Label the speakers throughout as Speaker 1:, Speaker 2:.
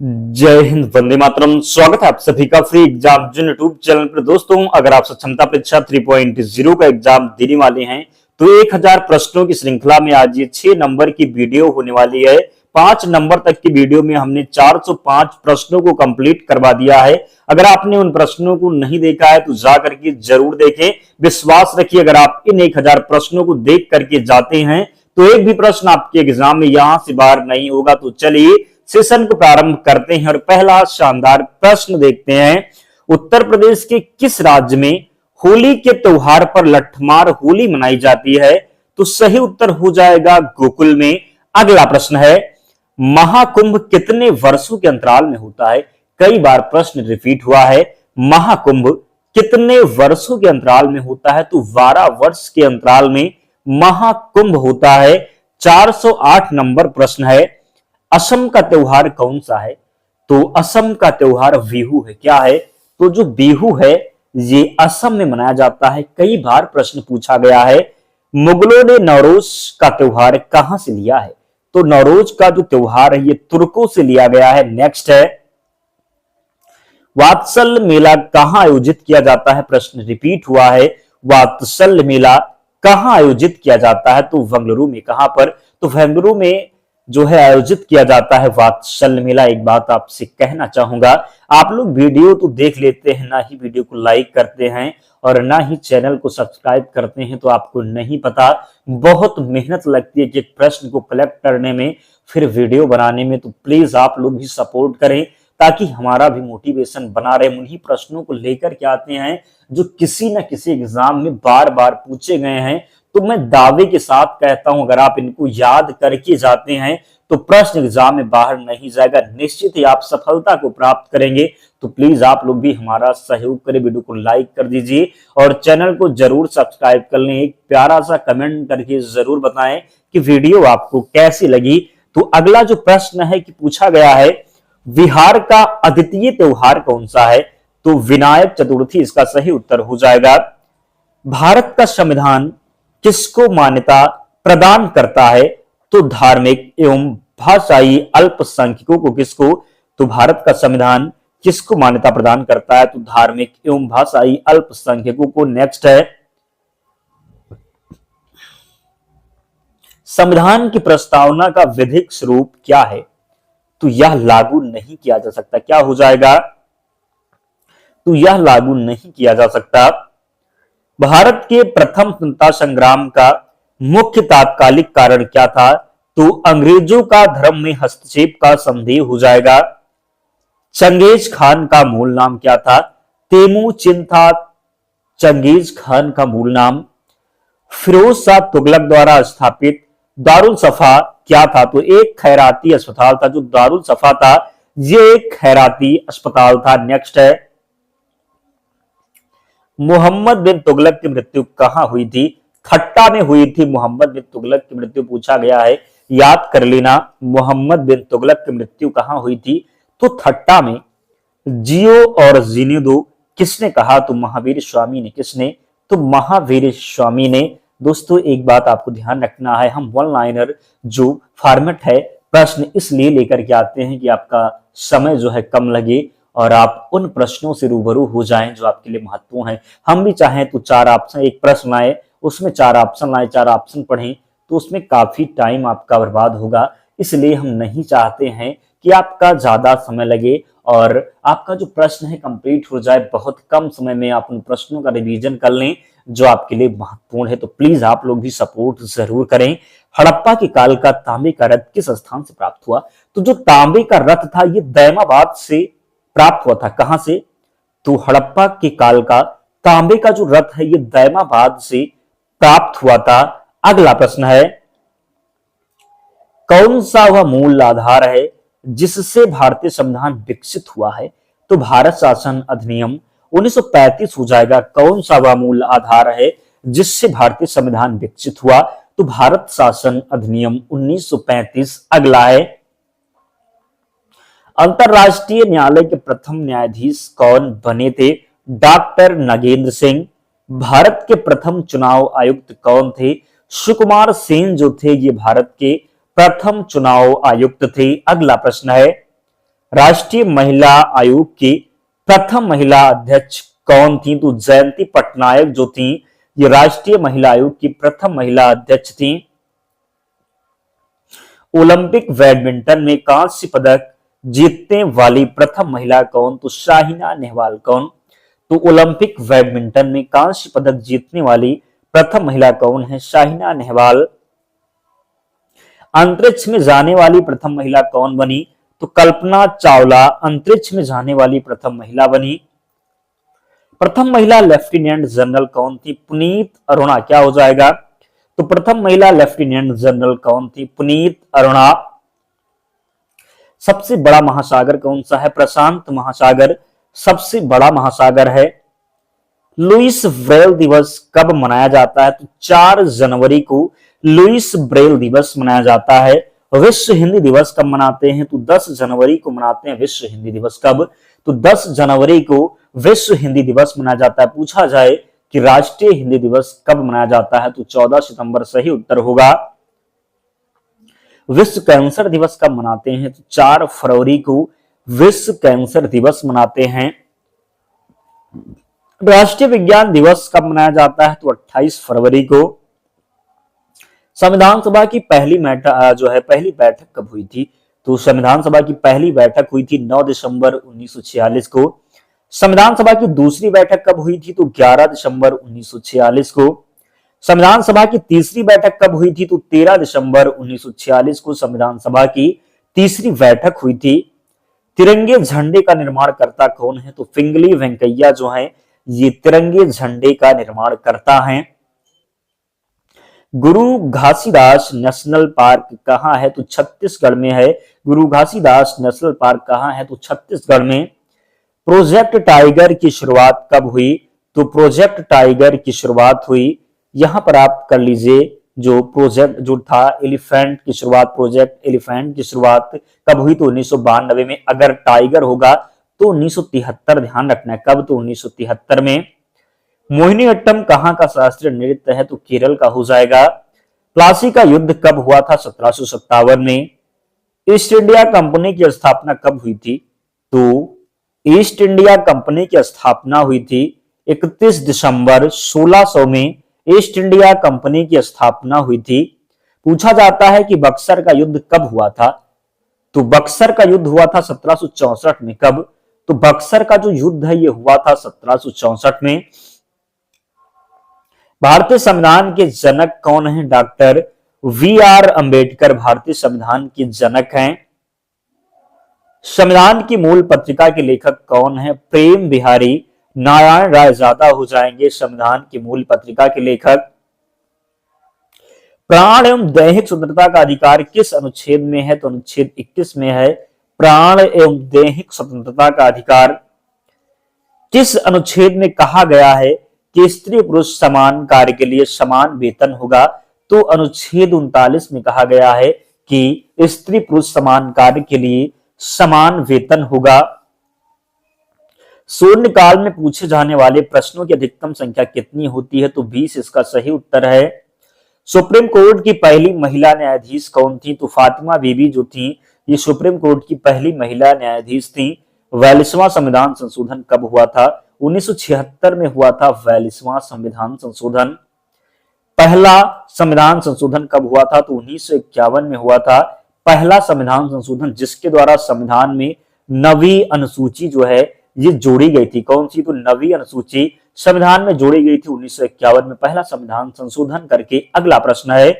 Speaker 1: जय हिंद, वंदे मातरम। स्वागत है आप सभी का फ्री एग्जाम जिन यूट्यूब चैनल पर। दोस्तों, अगर आप क्षमता परीक्षा 3.0 का एग्जाम देने वाले हैं तो 1000 प्रश्नों की श्रृंखला में आज ये 6 नंबर की वीडियो होने वाली है। 5 नंबर तक की वीडियो में हमने 405 प्रश्नों को कंप्लीट करवा दिया है। अगर आपने उन प्रश्नों को नहीं देखा है तो जा करके जरूर देखें। विश्वास रखिए, अगर आप इन 1000 प्रश्नों को देख करके जाते हैं तो एक भी प्रश्न आपके एग्जाम में यहां से बाहर नहीं होगा। तो चलिए सेशन को प्रारंभ करते हैं और पहला शानदार प्रश्न देखते हैं। उत्तर प्रदेश के किस राज्य में होली के त्योहार पर लठमार होली मनाई जाती है? तो सही उत्तर हो जाएगा गोकुल में। अगला प्रश्न है, महाकुंभ कितने वर्षों के अंतराल में होता है? कई बार प्रश्न रिपीट हुआ है। महाकुंभ कितने वर्षों के अंतराल में होता है? तो 12 वर्ष के अंतराल में महाकुंभ होता है। 408 नंबर प्रश्न है, असम का त्योहार कौन सा है? तो असम का त्योहार बिहू है। क्या है? तो जो बिहू है ये असम में मनाया जाता है। कई बार प्रश्न पूछा गया है। मुगलों ने नवरोज का त्योहार कहां से लिया है? तो नवरोज का जो त्योहार है ये तुर्कों से लिया गया है। नेक्स्ट है, वात्सल्य मेला कहां आयोजित किया जाता है? प्रश्न रिपीट हुआ है। वात्सल्य मेला कहां आयोजित किया जाता है? तो बेंगलुरु में। कहां पर? तो बेंगलुरु में जो है आयोजित किया जाता है वात्सल्य मेला। एक बात आपसे कहना चाहूंगा, आप लोग वीडियो तो देख लेते हैं, ना ही वीडियो को लाइक करते हैं और ना ही चैनल को सब्सक्राइब करते हैं, तो आपको नहीं पता बहुत मेहनत लगती है कि एक प्रश्न को कलेक्ट करने में, फिर वीडियो बनाने में। तो प्लीज आप लोग भी सपोर्ट करें ताकि हमारा भी मोटिवेशन बना रहे। उन्हीं प्रश्नों को लेकर के आते हैं जो किसी न किसी एग्जाम में बार बार पूछे गए हैं। तो मैं दावे के साथ कहता हूं, अगर आप इनको याद करके जाते हैं तो प्रश्न एग्जाम में बाहर नहीं जाएगा। निश्चित ही आप सफलता को प्राप्त करेंगे। तो प्लीज आप लोग भी हमारा सहयोग करें, वीडियो को लाइक कर दीजिए और चैनल को जरूर सब्सक्राइब कर लें। एक प्यारा सा कमेंट करके जरूर बताएं कि वीडियो आपको कैसी लगी। तो अगला जो प्रश्न है कि पूछा गया है, बिहार का अद्वितीय त्योहार कौन सा है? तो विनायक चतुर्थी इसका सही उत्तर हो जाएगा। भारत का संविधान किसको मान्यता प्रदान करता है? तो धार्मिक एवं भाषाई अल्पसंख्यकों को। किसको? तो भारत का संविधान किसको मान्यता प्रदान करता है? तो धार्मिक एवं भाषाई अल्पसंख्यकों को। नेक्स्ट है, संविधान की प्रस्तावना का विधिक स्वरूप क्या है? तो यह लागू नहीं किया जा सकता। क्या हो जाएगा? तो यह लागू नहीं किया जा सकता। भारत के प्रथम स्वतंत्रता संग्राम का मुख्य तात्कालिक कारण क्या था? तो अंग्रेजों का धर्म में हस्तक्षेप का संदेह हो जाएगा। चंगेज खान का मूल नाम क्या था? तेमुचिन था चंगेज खान का मूल नाम। फिरोज शाह तुगलक द्वारा स्थापित दारुल सफा क्या था? तो एक खैराती अस्पताल था। जो दारुल सफा था ये एक खैराती अस्पताल था। नेक्स्ट है, मोहम्मद बिन तुगलक की मृत्यु कहां हुई थी? थट्टा में हुई थी। मोहम्मद बिन तुगलक की मृत्यु पूछा गया है, याद कर लेना। मोहम्मद बिन तुगलक की मृत्यु कहां हुई थी? तो थट्टा में। जियो और जीने दो किसने कहा? तो महावीर स्वामी ने। किसने? तो महावीर स्वामी ने। दोस्तों, एक बात आपको ध्यान रखना है, हम वन लाइनर जो फॉर्मेट है प्रश्न इसलिए लेकर के आते हैं कि आपका समय जो है कम लगे और आप उन प्रश्नों से रूबरू हो जाएं जो आपके लिए महत्वपूर्ण है। हम भी चाहें तो 4 ऑप्शन, एक प्रश्न आए उसमें 4 ऑप्शन लाए, 4 ऑप्शन पढ़ें तो उसमें काफी टाइम आपका बर्बाद होगा। इसलिए हम नहीं चाहते हैं कि आपका ज्यादा समय लगे और आपका जो प्रश्न है कंप्लीट हो जाए। बहुत कम समय में आप उन प्रश्नों का रिवीजन कर लें जो आपके लिए महत्वपूर्ण है। तो प्लीज आप लोग भी सपोर्ट जरूर करें। हड़प्पा के काल का तांबे का रथ किस स्थान से प्राप्त हुआ? तो जो तांबे का रथ था ये दैमाबाद से प्राप्त हुआ था। कहां से? तो हड़प्पा के काल का तांबे का जो रथ है ये दैमाबाद से प्राप्त हुआ था। अगला प्रश्न है, कौन सा वह मूल आधार है जिससे भारतीय संविधान विकसित हुआ है? तो भारत शासन अधिनियम 1935 हो जाएगा। कौन सा वह मूल आधार है जिससे भारतीय संविधान विकसित हुआ? तो भारत शासन अधिनियम 1935। अगला है, अंतरराष्ट्रीय न्यायालय के प्रथम न्यायाधीश कौन बने थे? डॉक्टर नगेंद्र सिंह। भारत के प्रथम चुनाव आयुक्त कौन थे? सुकुमार सेन जो थे ये भारत के प्रथम चुनाव आयुक्त थे। अगला प्रश्न है, राष्ट्रीय महिला आयोग की प्रथम महिला अध्यक्ष कौन थी? तो जयंती पटनायक जो थी ये राष्ट्रीय महिला आयोग की प्रथम महिला अध्यक्ष थी। ओलंपिक बैडमिंटन में कांस्य पदक जीतने वाली प्रथम महिला कौन? तो साइना नेहवाल। कौन? तो ओलंपिक बैडमिंटन में कांस्य पदक जीतने वाली प्रथम महिला कौन है? साइना नेहवाल। अंतरिक्ष में जाने वाली प्रथम महिला कौन बनी? तो कल्पना चावला अंतरिक्ष में जाने वाली प्रथम महिला बनी। प्रथम महिला लेफ्टिनेंट जनरल कौन थी? पुनीत अरोड़ा। क्या हो जाएगा? तो प्रथम महिला लेफ्टिनेंट जनरल कौन थी? पुनीत अरोड़ा। सबसे बड़ा महासागर कौन सा है? प्रशांत महासागर सबसे बड़ा महासागर है। लुईस ब्रेल दिवस कब मनाया जाता है? तो 4 जनवरी को लुईस ब्रेल दिवस मनाया जाता है। विश्व हिंदी दिवस कब मनाते हैं? तो 10 जनवरी को मनाते हैं विश्व हिंदी दिवस। कब? तो 10 जनवरी को विश्व हिंदी दिवस मनाया जाता है। पूछा जाए कि राष्ट्रीय हिंदी दिवस कब मनाया जाता है? तो 14 सितंबर सही उत्तर होगा। विश्व कैंसर दिवस कब मनाते हैं? तो 4 फरवरी को विश्व कैंसर दिवस मनाते हैं। राष्ट्रीय विज्ञान दिवस कब मनाया जाता है? तो 28 फरवरी को। संविधान सभा की पहली बैठक कब हुई थी? तो संविधान सभा की पहली बैठक हुई थी 9 दिसंबर 1946 को। संविधान सभा की दूसरी बैठक कब हुई थी? तो 11 दिसंबर 1946 को। संविधान सभा की तीसरी बैठक कब हुई थी? तो 13 दिसंबर 1946 को संविधान सभा की तीसरी बैठक हुई थी। तिरंगे झंडे का निर्माण करता कौन है? तो पिंगली वेंकैया जो है ये तिरंगे झंडे का निर्माण करता है। गुरु घासीदास नेशनल पार्क कहाँ है? तो छत्तीसगढ़ में है। गुरु घासीदास नेशनल पार्क कहाँ है? तो छत्तीसगढ़ में। प्रोजेक्ट टाइगर की शुरुआत कब हुई? तो प्रोजेक्ट टाइगर की शुरुआत हुई, यहां पर आप कर लीजिए, जो प्रोजेक्ट जो था एलिफेंट की शुरुआत, प्रोजेक्ट एलिफेंट की शुरुआत कब हुई? तो 1992 में। अगर टाइगर होगा तो 1973, ध्यान रखना है। कब? तो 1973 में। मोहिनीअट्टम कहाँ का शास्त्रीय नृत्य है? तो केरल का हो जाएगा। प्लासी का युद्ध कब हुआ था? 1757 में। ईस्ट इंडिया कंपनी की स्थापना कब हुई थी? तो ईस्ट इंडिया कंपनी की स्थापना हुई थी 31 दिसंबर 1600 में। ईस्ट इंडिया कंपनी की स्थापना हुई थी। पूछा जाता है कि बक्सर का युद्ध कब हुआ था? तो बक्सर का युद्ध हुआ था 1764 में। कब? तो बक्सर का जो युद्ध है ये हुआ था 1764 में। भारतीय संविधान के जनक कौन है? Doctor VR. अंबेडकर भारतीय संविधान के जनक हैं। संविधान की मूल पत्रिका के लेखक कौन है? प्रेम बिहारी नारायण रायजादा हो जाएंगे संविधान की मूल पत्रिका के लेखक। प्राण एवं दैहिक स्वतंत्रता का अधिकार किस अनुच्छेद में है? तो अनुच्छेद 21 में है। प्राण एवं दैहिक स्वतंत्रता का अधिकार किस अनुच्छेद में कहा गया है कि स्त्री पुरुष समान कार्य के लिए समान वेतन होगा? तो अनुच्छेद 39 में कहा गया है कि स्त्री पुरुष समान कार्य के लिए समान वेतन होगा। शून्य काल में पूछे जाने वाले प्रश्नों की अधिकतम संख्या कितनी होती है? तो 20 इसका सही उत्तर है। सुप्रीम कोर्ट की पहली महिला न्यायाधीश कौन थी? तो फातिमा बीबी जो थी ये सुप्रीम कोर्ट की पहली महिला न्यायाधीश थी। 42वां संविधान संशोधन कब हुआ था? 1976 में हुआ था 42वां संविधान संशोधन। पहला संविधान संशोधन कब हुआ था? तो 1951 में हुआ था पहला संविधान संशोधन, जिसके द्वारा संविधान में नवी अनुसूची जो है ये जोड़ी गई थी। कौन सी? तो नवी अनुसूची संविधान में जोड़ी गई थी 1951 में पहला संविधान संशोधन करके। अगला प्रश्न है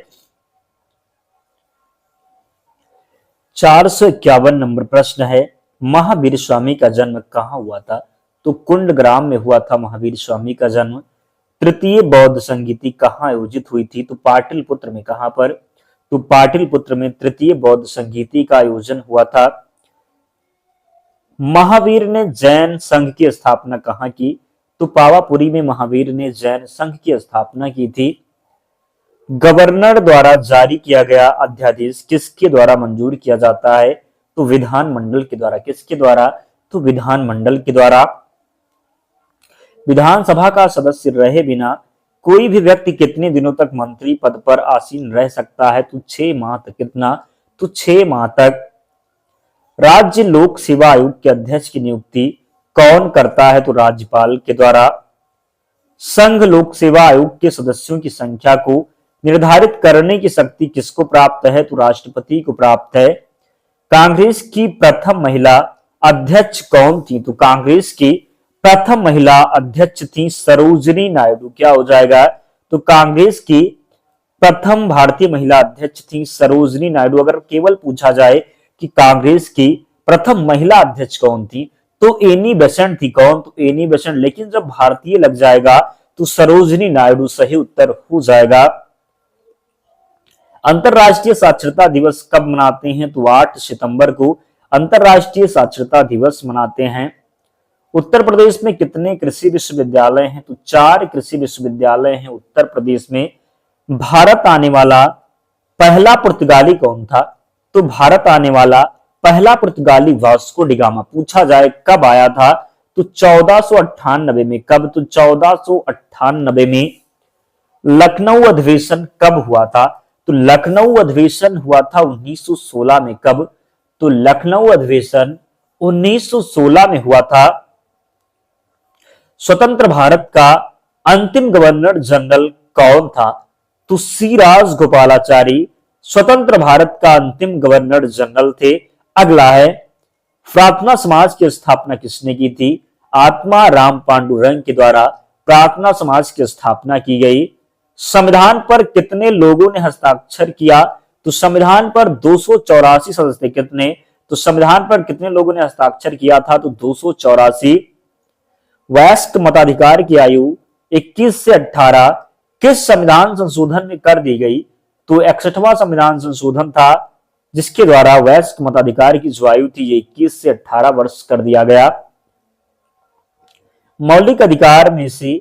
Speaker 1: 451 नंबर प्रश्न है, महावीर स्वामी का जन्म कहाँ हुआ था? तो कुंडग्राम में हुआ था महावीर स्वामी का जन्म। तृतीय बौद्ध संगीति कहाँ आयोजित हुई थी? तो पाटलिपुत्र में। कहां पर? तो पाटलिपुत्र में तृतीय बौद्ध संगीति का आयोजन हुआ था। महावीर ने जैन संघ की स्थापना कहां की? तो पावापुरी में महावीर ने जैन संघ की स्थापना की थी। गवर्नर द्वारा जारी किया गया अध्यादेश किसके द्वारा मंजूर किया जाता है? तो विधानमंडल के द्वारा। किसके द्वारा? तो विधानमंडल के द्वारा। विधानसभा का सदस्य रहे बिना कोई भी व्यक्ति कितने दिनों तक मंत्री पद पर आसीन रह सकता है? तो 6 माह तक। कितना? तो 6 माह तक। राज्य लोक सेवा आयोग के अध्यक्ष की नियुक्ति कौन करता है? तो राज्यपाल के द्वारा। संघ लोक सेवा आयोग के सदस्यों की संख्या को निर्धारित करने की शक्ति किसको प्राप्त है? तो राष्ट्रपति को प्राप्त है। कांग्रेस की प्रथम महिला अध्यक्ष कौन थी? तो कांग्रेस की प्रथम महिला अध्यक्ष थी सरोजिनी नायडू। क्या हो जाएगा? तो कांग्रेस की प्रथम भारतीय महिला अध्यक्ष थी सरोजिनी नायडू। अगर केवल पूछा जाए कि कांग्रेस की प्रथम महिला अध्यक्ष कौन थी तो एनी बेसेंट थी। कौन? तो एनी बेसेंट। लेकिन जब भारतीय लग जाएगा तो सरोजिनी नायडू सही उत्तर हो जाएगा। अंतरराष्ट्रीय साक्षरता दिवस कब मनाते हैं? तो 8 सितंबर को अंतरराष्ट्रीय साक्षरता दिवस मनाते हैं। उत्तर प्रदेश में कितने कृषि विश्वविद्यालय हैं? तो 4 कृषि विश्वविद्यालय हैं उत्तर प्रदेश में। भारत आने वाला पहला पुर्तगाली कौन था? तो भारत आने वाला पहला पुर्तगाली वास्को डी गामा। पूछा जाए कब आया था? तो 1498 में। कब? तो 1498 में। लखनऊ अधिवेशन कब हुआ था? तो लखनऊ अधिवेशन हुआ था 1916 में। कब? तो लखनऊ अधिवेशन 1916 में हुआ था। स्वतंत्र भारत का अंतिम गवर्नर जनरल कौन था? तो सी राजगोपालाचारी स्वतंत्र भारत का अंतिम गवर्नर जनरल थे। अगला है, प्रार्थना समाज की स्थापना किसने की थी? आत्मा राम पांडुरंग के द्वारा प्रार्थना समाज की स्थापना की गई। संविधान पर कितने लोगों ने हस्ताक्षर किया? तो संविधान पर 284 सदस्य। कितने? तो संविधान पर कितने लोगों ने हस्ताक्षर किया था? तो 284। वयस्क मताधिकार की आयु 21 से 18 किस संविधान संशोधन में कर दी गई? तो 61वां संविधान संशोधन था जिसके द्वारा वयस्क मताधिकार की जो आयु थी ये 21 से 18 वर्ष कर दिया गया। मौलिक अधिकार में से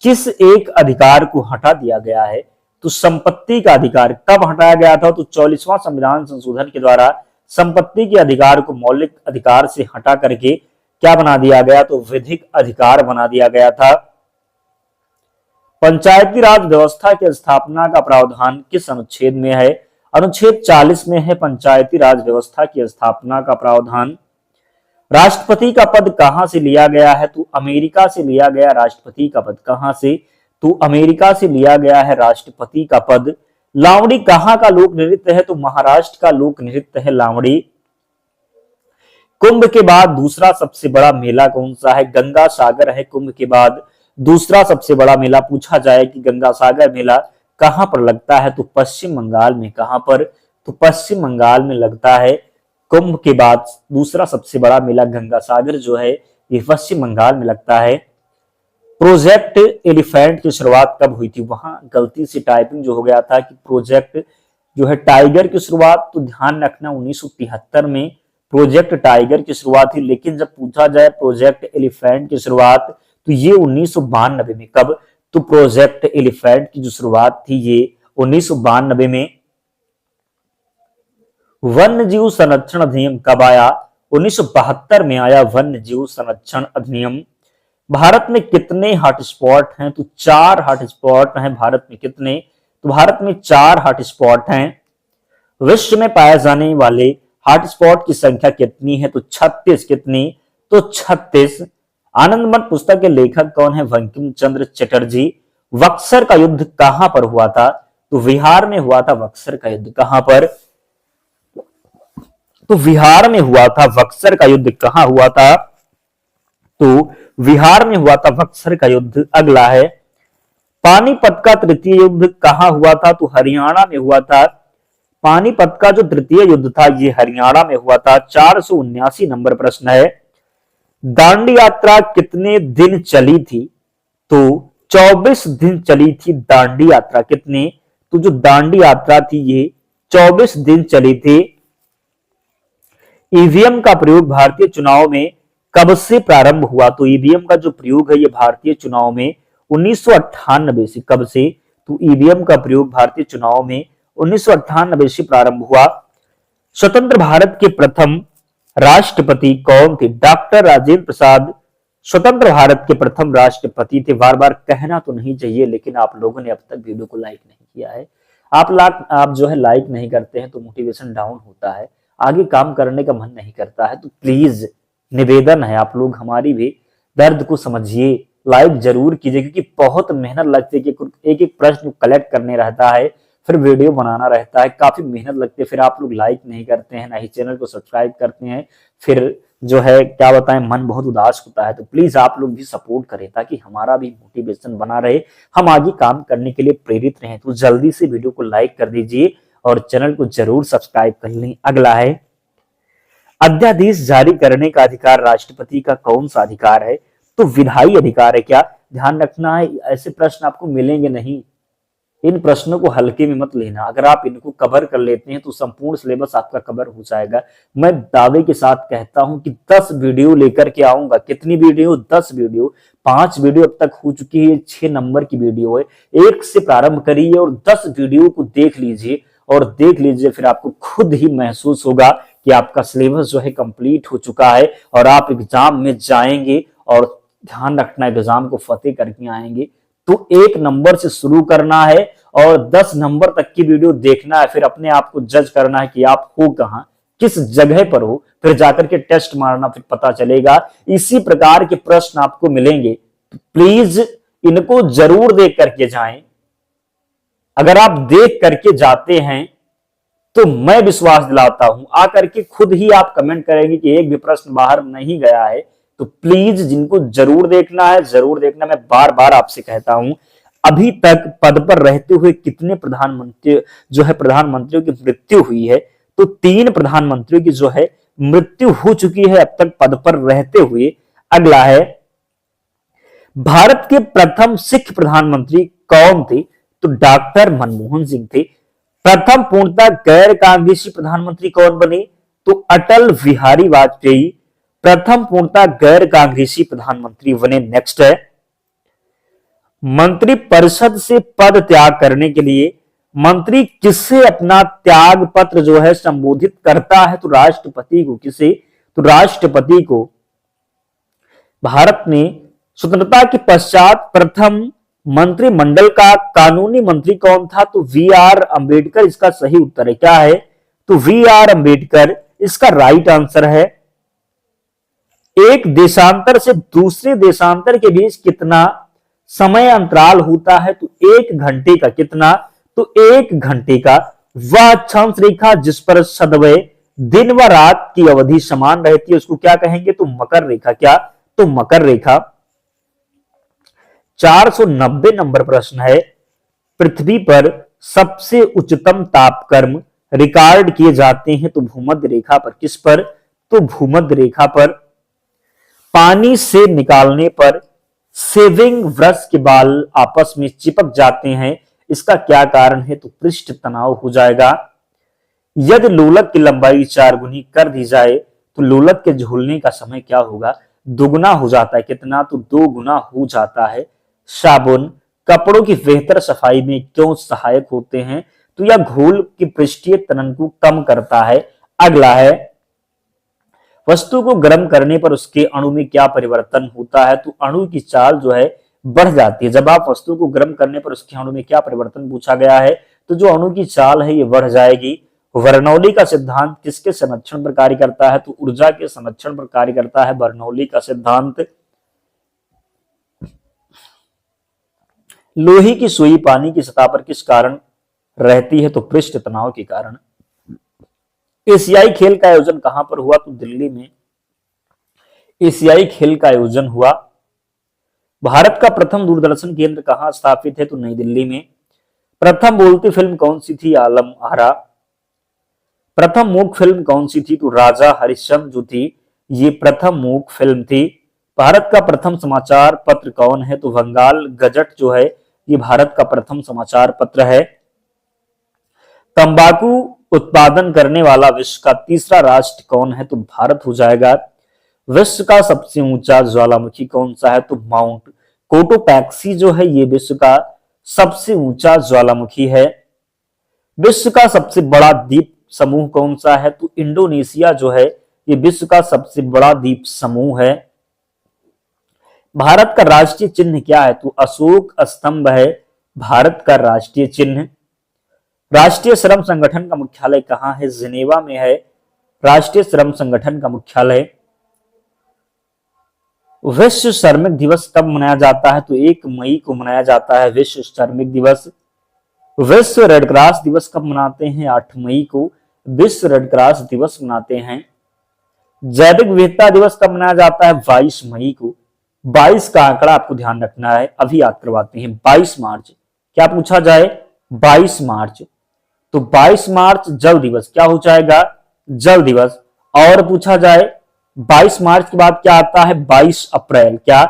Speaker 1: किस एक अधिकार को हटा दिया गया है? तो संपत्ति का अधिकार। कब हटाया गया था? तो 44वां संविधान संशोधन के द्वारा संपत्ति के अधिकार को मौलिक अधिकार से हटा करके क्या बना दिया गया? तो विधिक अधिकार बना दिया गया था। पंचायती राज व्यवस्था की स्थापना का प्रावधान किस अनुच्छेद में है? अनुच्छेद 40 में है पंचायती राज व्यवस्था की स्थापना का प्रावधान। राष्ट्रपति का पद कहां से लिया गया है? तो अमेरिका से लिया गया राष्ट्रपति का पद। कहां से? तो अमेरिका से लिया गया है राष्ट्रपति का पद। लावड़ी कहां का लोक नृत्य है? तो महाराष्ट्र का लोक नृत्य है लावड़ी। कुंभ के बाद दूसरा सबसे बड़ा मेला कौन सा है? गंगा सागर है कुंभ के बाद दूसरा सबसे बड़ा मेला। पूछा जाए कि गंगा सागर मेला कहां पर लगता है? तो पश्चिम बंगाल में। कहां पर? तो पश्चिम बंगाल में लगता है। कुंभ के बाद दूसरा सबसे बड़ा मेला गंगा सागर जो है ये पश्चिम बंगाल में लगता है। प्रोजेक्ट एलिफेंट की शुरुआत कब हुई थी? वहां गलती से टाइपिंग जो हो गया था कि प्रोजेक्ट जो है टाइगर की शुरुआत, तो ध्यान रखना 1973 में प्रोजेक्ट टाइगर की शुरुआत हुई। लेकिन जब पूछा जाए प्रोजेक्ट एलिफेंट की शुरुआत तो ये 1992 में। कब? तो प्रोजेक्ट एलिफेंट की जो शुरुआत थी ये 1992 में। वन्य जीव संरक्षण अधिनियम कब आया? 1972 में आया वन्य जीव संरक्षण अधिनियम। भारत में कितने हॉटस्पॉट हैं? तो 4 हॉटस्पॉट हैं भारत में। कितने? तो भारत में 4 हॉटस्पॉट हैं। विश्व में पाए जाने वाले हॉटस्पॉट की संख्या कितनी है? तो 36। कितनी? तो 36। आनंदमठ पुस्तक के लेखक कौन है? बंकिम चंद्र चटर्जी। बक्सर का युद्ध कहां पर हुआ था? तो बिहार में हुआ था बक्सर का युद्ध। कहां पर? तो बिहार में हुआ था। बक्सर का युद्ध कहां हुआ था? तो बिहार में हुआ था बक्सर का युद्ध। अगला है, पानीपत का तृतीय युद्ध कहां हुआ था? तो हरियाणा में हुआ था। पानीपत का जो तृतीय युद्ध था ये हरियाणा में हुआ था। 479 नंबर प्रश्न है। दांडी यात्रा कितने दिन चली थी? तो 24 दिन चली थी दांडी यात्रा। कितने? तो जो दांडी यात्रा थी ये 24 दिन चली थी। ईवीएम का प्रयोग भारतीय चुनाव में कब से प्रारंभ हुआ? तो ईवीएम का जो प्रयोग है ये भारतीय चुनाव में 1998 से। कब से? तो ईवीएम का प्रयोग भारतीय चुनाव में 1998 से प्रारंभ हुआ। स्वतंत्र भारत के प्रथम राष्ट्रपति कौन थे? डॉक्टर राजेंद्र प्रसाद स्वतंत्र भारत के प्रथम राष्ट्रपति थे। बार बार कहना तो नहीं चाहिए लेकिन आप लोगों ने अब तक वीडियो को लाइक नहीं किया है। आप जो है लाइक नहीं करते हैं तो मोटिवेशन डाउन होता है। आगे काम करने का मन नहीं करता है। तो प्लीज निवेदन है, आप लोग हमारी भी दर्द को समझिए, लाइक जरूर कीजिए, क्योंकि बहुत मेहनत लगती है कि एक एक प्रश्न कलेक्ट करने रहता है, फिर वीडियो बनाना रहता है, काफी मेहनत लगती है, फिर आप लोग लाइक नहीं करते हैं, ना ही चैनल को सब्सक्राइब करते हैं, फिर जो है क्या बताएं, मन बहुत उदास होता है। तो प्लीज आप लोग भी सपोर्ट करें ताकि हमारा भी मोटिवेशन बना रहे, हम आगे काम करने के लिए प्रेरित रहें। तो जल्दी से वीडियो को लाइक कर दीजिए और चैनल को जरूर सब्सक्राइब कर लें। अगला है, अध्यादेश जारी करने का अधिकार राष्ट्रपति का कौन सा अधिकार है? तो विधायी अधिकार है क्या? ध्यान रखना है, ऐसे प्रश्न आपको मिलेंगे नहीं, इन प्रश्नों को हल्के में मत लेना। अगर आप इनको कवर कर लेते हैं तो संपूर्ण सिलेबस आपका कवर हो जाएगा। मैं दावे के साथ कहता हूं कि 10 वीडियो लेकर के आऊंगा। कितनी वीडियो? 10 वीडियो। 5 वीडियो अब तक हो चुकी है, 6 नंबर की वीडियो है। एक से प्रारंभ करिए और 10 वीडियो को देख लीजिए, और देख लीजिए फिर आपको खुद ही महसूस होगा कि आपका सिलेबस जो है कंप्लीट हो चुका है और आप एग्जाम में जाएंगे और ध्यान रखना एग्जाम को फतेह करके आएंगे। तो 1 नंबर से शुरू करना है और 10 नंबर तक की वीडियो देखना है, फिर अपने आप को जज करना है कि आप हो कहां, किस जगह पर हो, फिर जाकर के टेस्ट मारना, फिर पता चलेगा। इसी प्रकार के प्रश्न आपको मिलेंगे, तो प्लीज इनको जरूर देख करके जाएं। अगर आप देख करके जाते हैं तो मैं विश्वास दिलाता हूं, आकर के खुद ही आप कमेंट करेंगे कि एक भी प्रश्न बाहर नहीं गया है। तो प्लीज जिनको जरूर देखना है जरूर देखना। मैं बार बार आपसे कहता हूं, अभी तक पद पर रहते हुए कितने प्रधानमंत्रियों की मृत्यु हुई है? तो 3 प्रधानमंत्रियों की जो है मृत्यु हो चुकी है अब तक पद पर रहते हुए। अगला है, भारत के प्रथम सिख प्रधानमंत्री कौन थे? तो डॉक्टर मनमोहन सिंह थे। प्रथम पूर्णतः गैर कांग्रेसी प्रधानमंत्री कौन बने? तो अटल बिहारी वाजपेयी प्रथम पूर्णतः गैर कांग्रेसी प्रधानमंत्री बने। नेक्स्ट है, मंत्री परिषद से पद त्याग करने के लिए मंत्री किससे अपना त्याग पत्र जो है संबोधित करता है? तो राष्ट्रपति को। किसे? तो राष्ट्रपति को। भारत ने स्वतंत्रता के पश्चात प्रथम मंत्रिमंडल का कानूनी मंत्री कौन था? तो वी.आर. अंबेडकर इसका सही उत्तर है। क्या है? तो वी.आर. अंबेडकर इसका राइट आंसर है। एक देशांतर से दूसरे देशांतर के बीच कितना समय अंतराल होता है? तो 1 घंटे का। कितना? तो 1 घंटे का। वह अक्षांश रेखा जिस पर सदैव दिन व रात की अवधि समान रहती है उसको क्या कहेंगे? तो मकर रेखा। क्या? तो मकर रेखा। 490 नंबर प्रश्न है, पृथ्वी पर सबसे उच्चतम तापक्रम रिकॉर्ड किए जाते हैं तो भूमध्य रेखा पर। किस पर? तो भूमध्य रेखा पर। पानी से निकालने पर शेविंग ब्रश के बाल आपस में चिपक जाते हैं, इसका क्या कारण है? तो पृष्ठ तनाव हो जाएगा। यदि लोलक की लंबाई 4 गुनी कर दी जाए तो लोलक के झूलने का समय क्या होगा? दुगुना हो जाता है। कितना? तो 2 गुना हो जाता है। साबुन कपड़ों की बेहतर सफाई में क्यों सहायक होते हैं? तो यह घोल की पृष्ठीय तनन को कम करता है। अगला है, वस्तु को गर्म करने पर उसके अणु में क्या परिवर्तन होता है? तो अणु की चाल जो है बढ़ जाती है। जब आप वस्तु को गर्म करने पर उसके अणु में क्या परिवर्तन पूछा गया है, तो जो अणु की चाल है ये बढ़ जाएगी। बर्नौली का सिद्धांत किसके संरक्षण पर कार्य करता है? तो ऊर्जा के संरक्षण पर कार्य करता है बर्नौली का सिद्धांत। लोहे की सुई पानी की सतह पर किस कारण रहती है? तो पृष्ठ तनाव के कारण। एशियाई खेल का आयोजन कहां पर हुआ? तो दिल्ली में एशियाई खेल का आयोजन हुआ। भारत का प्रथम दूरदर्शन केंद्र कहां स्थापित है? तो नई दिल्ली में। प्रथम बोलती फिल्म कौन सी थी? आलम आरा। प्रथम मूक फिल्म कौन सी थी? तो राजा हरिश्चंद्र जो थी ये प्रथम मूक फिल्म थी। भारत का प्रथम समाचार पत्र कौन है? तो बंगाल गजट जो है ये भारत का प्रथम समाचार पत्र है। तंबाकू उत्पादन करने वाला विश्व का तीसरा राष्ट्र कौन है? तो भारत हो जाएगा। विश्व का सबसे ऊंचा ज्वालामुखी कौन सा है? तो माउंट कोटोपैक्सी जो है ये विश्व का सबसे ऊंचा ज्वालामुखी है। विश्व का सबसे बड़ा द्वीप समूह कौन सा है? तो इंडोनेशिया जो है ये विश्व का सबसे बड़ा द्वीप समूह है। भारत का राष्ट्रीय चिन्ह क्या है? तो अशोक स्तंभ है भारत का राष्ट्रीय चिन्ह। राष्ट्रीय श्रम संगठन का मुख्यालय कहां है? जिनेवा में है। राष्ट्रीय श्रम संगठन का मुख्यालय। विश्व श्रमिक दिवस कब मनाया जाता है? तो 1 मई को मनाया जाता है विश्व श्रमिक दिवस। विश्व रेड क्रॉस दिवस कब मनाते हैं? 8 मई को विश्व रेड क्रॉस दिवस मनाते हैं। जैविक विविधता दिवस कब मनाया जाता है? 22 मई को। 22 का आंकड़ा आपको ध्यान रखना है, अभी याद करवाते हैं। 22 मार्च क्या पूछा जाए? 22 मार्च। तो 22 मार्च जल दिवस क्या हो जाएगा? जल दिवस। और पूछा जाए 22 मार्च के बाद क्या आता है? 22 अप्रैल। क्या?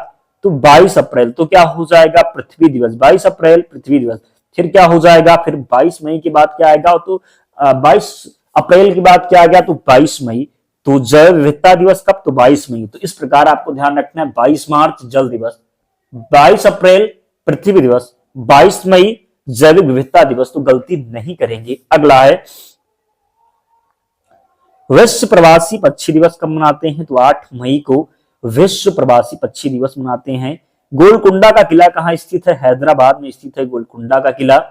Speaker 1: तो 22 अप्रैल तो क्या हो जाएगा? पृथ्वी दिवस। 22 अप्रैल पृथ्वी दिवस। फिर क्या हो जाएगा? फिर 22 मई के बाद क्या आएगा? तो 22 अप्रैल के बाद क्या आ गया? तो 22 मई। तो जैव विविधता दिवस कब? तो 22 मई। तो इस प्रकार आपको ध्यान रखना है, 22 मार्च जल दिवस, 22 अप्रैल पृथ्वी दिवस, 22 मई जैविक विविधता दिवस। तो गलती नहीं करेंगे। अगला है विश्व प्रवासी पक्षी दिवस कब मनाते हैं? तो 8 मई को विश्व प्रवासी पक्षी दिवस मनाते हैं। गोलकुंडा का किला कहां स्थित है? हैदराबाद में स्थित है गोलकुंडा का किला।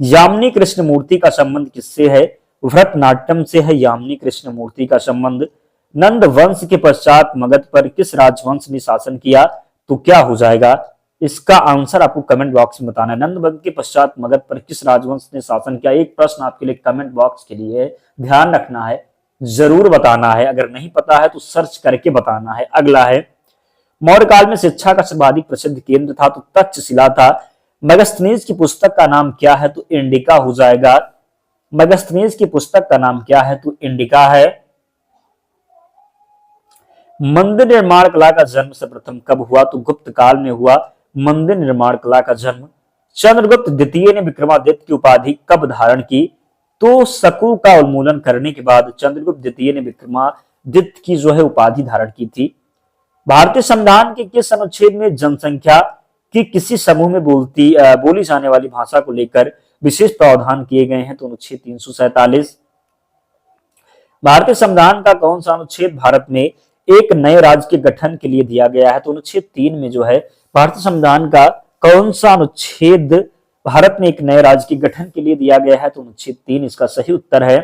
Speaker 1: यामिनी कृष्णमूर्ति का संबंध किससे है? भरतनाट्यम से है यामिनी कृष्णमूर्ति का संबंध। नंद वंश के पश्चात मगध पर किस राजवंश ने शासन किया? तो क्या हो जाएगा? इसका आंसर आपको कमेंट बॉक्स में बताना है। नंद वंश के पश्चात मगध पर किस राजवंश ने शासन किया? एक प्रश्न आपके लिए कमेंट बॉक्स के लिए ध्यान रखना है, जरूर बताना है। अगर नहीं पता है तो सर्च करके बताना है। अगला है मौर्य काल में शिक्षा का सर्वाधिक प्रसिद्ध केंद्र था? तो तक्षशिला था। मेगास्थनीज की पुस्तक का नाम क्या है? तो इंडिका हो जाएगा। मेगास्थनीज की पुस्तक का नाम क्या है? तो इंडिका है। मंदिर निर्माण कला का जन्म सर्वप्रथम कब हुआ? तो गुप्त काल में हुआ मंदिर निर्माण कला का जन्म। चंद्रगुप्त द्वितीय ने विक्रमादित्य की उपाधि कब धारण की? तो शकु का उन्मूलन करने के बाद चंद्रगुप्त द्वितीय ने विक्रमादित्य की जो है उपाधि धारण की थी। भारतीय संविधान के किस अनुच्छेद में जनसंख्या की किसी समूह में बोली जाने वाली भाषा को लेकर विशेष प्रावधान किए गए हैं? तो अनुच्छेद 347। भारतीय संविधान का कौन सा अनुच्छेद भारत में एक नए राज्य के गठन के लिए दिया गया है? तो अनुच्छेद 3 में जो है भारतीय संविधान का कौन सा अनुच्छेद भारत में एक नए राज्य के गठन के लिए दिया गया है? तो अनुच्छेद 3 इसका सही उत्तर है।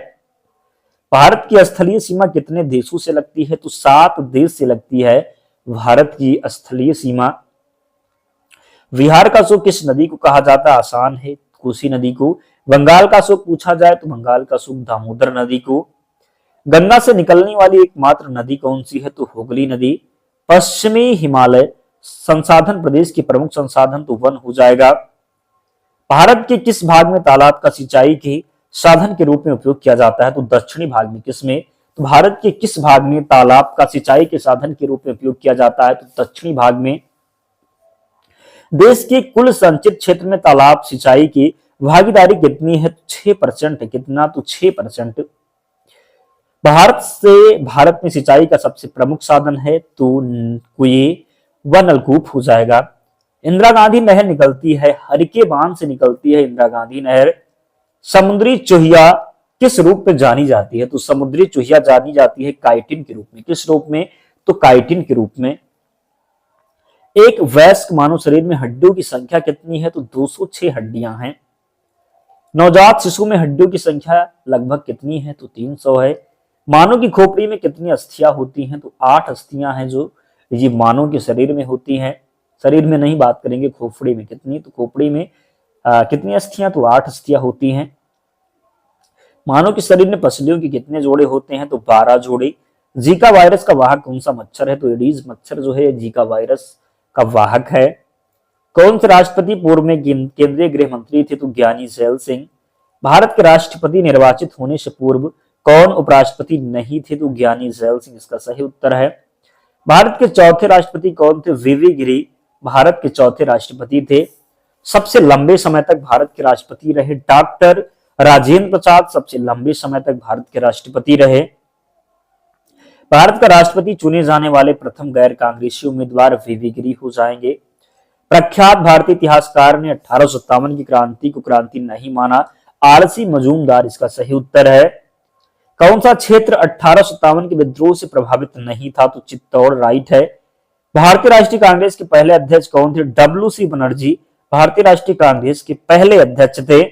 Speaker 1: भारत की स्थलीय सीमा कितने देशों से लगती है? तो 7 देश से लगती है भारत की स्थलीय सीमा। बिहार का शोक किस नदी को कहा जाता है? आसान है, कोसी नदी को। बंगाल का शोक पूछा जाए तो बंगाल का शोक दामोदर नदी को। गंगा से निकलने वाली एकमात्र नदी कौन सी है? तो हुगली नदी। पश्चिमी हिमालय संसाधन प्रदेश के प्रमुख संसाधन तो वन हो जाएगा। भारत के किस भाग में तालाब का सिंचाई के साधन के रूप में उपयोग किया जाता है? तो दक्षिणी भाग में। किसमें? तो भारत के किस भाग में तालाब का सिंचाई के साधन के रूप में उपयोग किया जाता है? तो दक्षिणी भाग में। देश के कुल संचित क्षेत्र में तालाब सिंचाई की भागीदारी कितनी है? 6% है। कितना? तो 6%। भारत में सिंचाई का सबसे प्रमुख साधन है तो कुएं व नलकूप हो जाएगा। इंदिरा गांधी नहर निकलती है, हरिके बांध से निकलती है इंदिरा गांधी नहर। समुद्री चूहिया किस रूप में जानी जाती है? तो समुद्री चूहिया जानी जाती है काइटिन के रूप में। किस रूप में? तो काइटिन के रूप में। एक वयस्क मानव शरीर में हड्डियों की संख्या कितनी है? तो 206 हड्डियां हैं। नवजात शिशु में हड्डियों की संख्या लगभग कितनी है? तो 300 है। मानव की खोपड़ी में कितनी अस्थियां होती हैं? तो 8 अस्थियां हैं जो ये मानव के शरीर में होती हैं। शरीर में नहीं बात करेंगे, खोपड़ी में कितनी? तो खोपड़ी में कितनी अस्थियां? तो 8 अस्थियां होती हैं। मानव के शरीर में पसलियों के कितने जोड़े होते हैं? तो 12 जोड़े। जीका वायरस का वाहक कौन सा मच्छर है? तो एडीज मच्छर जो है जीका वायरस का वाहक है। कौन से राष्ट्रपति पूर्व में केंद्रीय गृह मंत्री थे? तो ज्ञानी जैल सिंह। भारत के राष्ट्रपति निर्वाचित होने से पूर्व कौन उपराष्ट्रपति नहीं थे? तो ज्ञानी जैल सिंह इसका सही उत्तर है। भारत के चौथे राष्ट्रपति कौन थे? वीवी गिरी भारत के चौथे राष्ट्रपति थे। सबसे लंबे समय तक भारत के राष्ट्रपति रहे डॉक्टर राजेंद्र प्रसाद। सबसे लंबे समय तक भारत के राष्ट्रपति रहे। भारत का राष्ट्रपति चुने जाने वाले प्रथम गैर कांग्रेसी उम्मीदवार वीवी गिरी हो जाएंगे। प्रख्यात भारतीय इतिहासकार ने 1857 की क्रांति को क्रांति नहीं माना, आलसी मजूमदार इसका सही उत्तर है। कौन सा क्षेत्र 1857 के विद्रोह से प्रभावित नहीं था? तो चित्तौड़ राइट है। भारतीय राष्ट्रीय कांग्रेस के पहले अध्यक्ष कौन थे? डब्ल्यू.सी. बनर्जी भारतीय राष्ट्रीय कांग्रेस के पहले अध्यक्ष थे।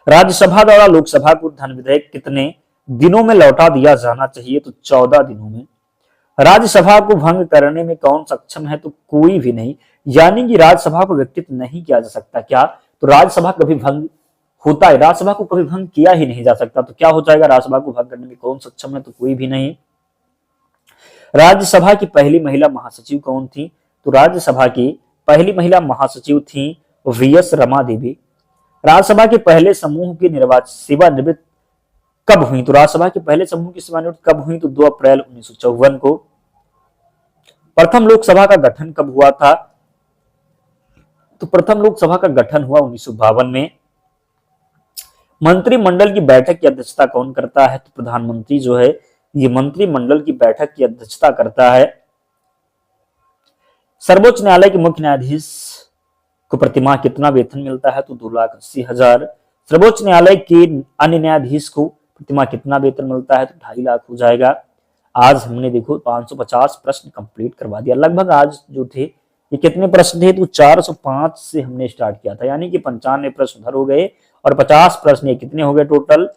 Speaker 1: राज्यसभा द्वारा लोकसभा को धन विधेयक कितने दिनों में लौटा दिया जाना चाहिए, तो 14 दिनों में। राज्यसभा को भंग करने में कौन सक्षम है, तो कोई भी नहीं, यानी कि राज्यसभा को व्यक्तित्व नहीं किया जा सकता। क्या? तो राज्यसभा कभी भंग होता है, राज्यसभा को कभी भंग किया ही नहीं जा सकता। तो क्या हो जाएगा? राज्यसभा को भंग करने में कौन सक्षम है, तो कोई भी नहीं। राज्यसभा की पहली महिला महासचिव कौन थी? तो राज्यसभा की पहली महिला महासचिव थी वीएस रमा देवी। राज्यसभा के पहले समूह की सेवानिवृत्त कब हुई? तो राज्यसभा के पहले समूह की सेवानिवृत्त कब हुई? तो 2 अप्रैल 1954 को। प्रथम लोकसभा का गठन कब हुआ था? तो प्रथम लोकसभा का गठन हुआ 1952 में। मंत्रिमंडल की बैठक की अध्यक्षता कौन करता है? तो प्रधानमंत्री जो है ये मंत्रिमंडल की बैठक की अध्यक्षता करता है। सर्वोच्च न्यायालय के मुख्य न्यायाधीश को प्रतिमाह कितना वेतन मिलता है? तो 2,80,000। सर्वोच्च न्यायालय के अन्य न्यायाधीश को प्रतिमाह कितना वेतन मिलता है? तो 2.5 लाख हो जाएगा। आज हमने देखो 550 प्रश्न कंप्लीट करवा दिया। लगभग आज जो थे ये कितने प्रश्न थे? तो 405 से हमने स्टार्ट किया था, यानी कि 95 प्रश्न उधर हो गए और 50 प्रश्न ये कितने हो गए टोटल?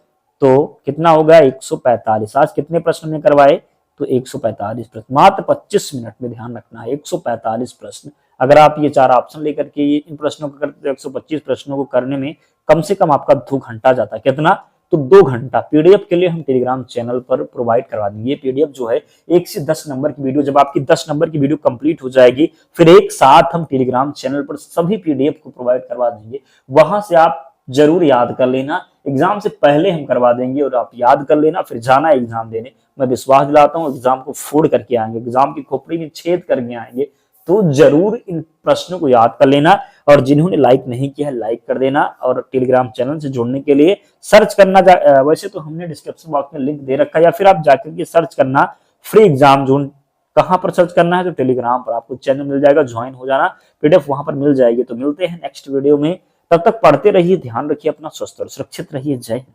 Speaker 1: तो कितना हो गया? 145। आज कितने प्रश्न हमने करवाए? तो 145 प्रश्न, मात्र 25 मिनट में। ध्यान रखना है 145 प्रश्न। अगर आप ये 4 ऑप्शन लेकर के इन प्रश्नों को करते, 125 प्रश्नों को करने में कम से कम आपका 2 घंटा जाता है। कितना? तो 2 घंटा। पीडीएफ के लिए हम टेलीग्राम चैनल पर प्रोवाइड करवा देंगे। पीडीएफ जो है 1 से 10 नंबर की वीडियो, जब आपकी 10 नंबर की वीडियो कंप्लीट हो जाएगी, फिर एक साथ हम टेलीग्राम चैनल पर सभी पीडीएफ को प्रोवाइड करवा देंगे। वहां से आप जरूर याद कर लेना, एग्जाम से पहले हम करवा देंगे और आप याद कर लेना, फिर जाना एग्जाम देने। मैं विश्वास दिलाता हूँ एग्जाम को फोड़ करके आएंगे, एग्जाम की खोपड़ी में छेद करके आएंगे। तो जरूर इन प्रश्नों को याद कर लेना, और जिन्होंने लाइक नहीं किया है लाइक कर देना। और टेलीग्राम चैनल से जुड़ने के लिए सर्च करना, वैसे तो हमने डिस्क्रिप्शन बॉक्स में लिंक दे रखा है, या फिर आप जाकर के सर्च करना फ्री एग्जाम जोन। कहां पर सर्च करना है? तो टेलीग्राम पर आपको चैनल मिल जाएगा, ज्वाइन हो जाना, पीडीएफ वहां पर मिल जाएगी। तो मिलते हैं नेक्स्ट वीडियो में, तब तक पढ़ते रहिए, ध्यान रखिए अपना, स्वस्थ और सुरक्षित रहिए। जय हिंद।